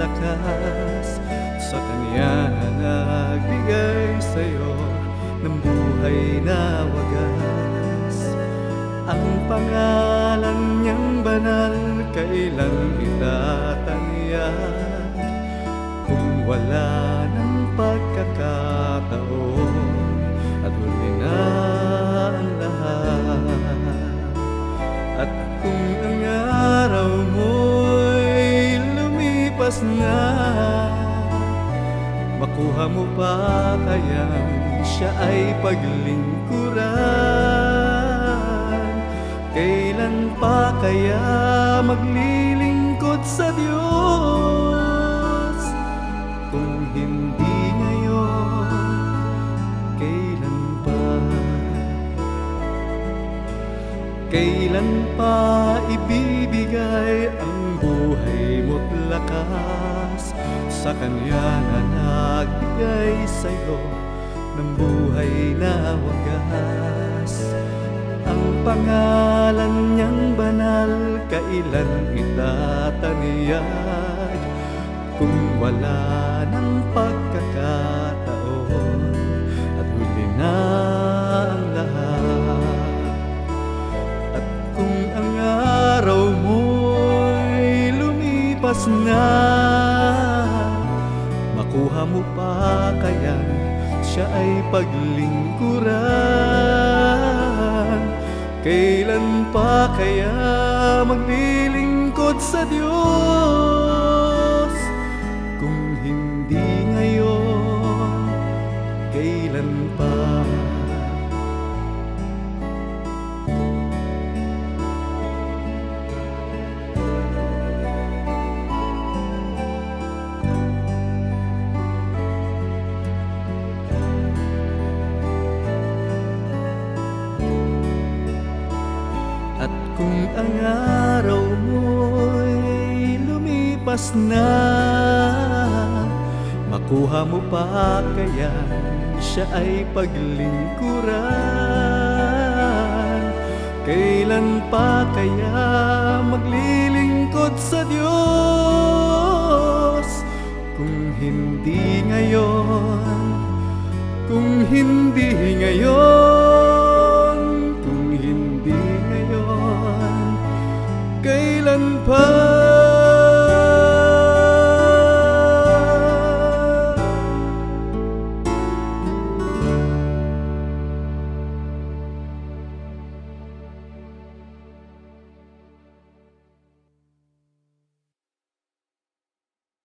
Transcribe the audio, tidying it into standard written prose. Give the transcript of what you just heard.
lakas sa Kanya na nagbigay sa'yo ng buhay na wagas. Ang pangalan niyang banal kailan itatanyag kung wala ng pagkakataon at huli na ang lahat. At kung ang araw mo'y lumipas na, makuha mo pa kayang siya ay paglingkuran? Kailan pa kaya maglilingkod sa Diyos? Kung hindi ngayon, kailan pa? Kailan pa ibibigay ang buhay mo't lakas sa Kanya na nagbigay sa'yo ng buhay na wagas? Ang pangalan niyang banal kailan itatanyag kung wala ng pagkakataon at huli na ang lahat? At kung ang araw mo'y lumipas na, makuha mo pa kayang siya ay paglingkuran? Kailan pa kaya maglilingkod sa Diyos? Kung hindi ngayon, kailan pa? At kung ang araw mo'y lumipas na, makuha mo pa kaya siya ay paglingkuran? Kailan pa kaya maglilingkod sa Diyos?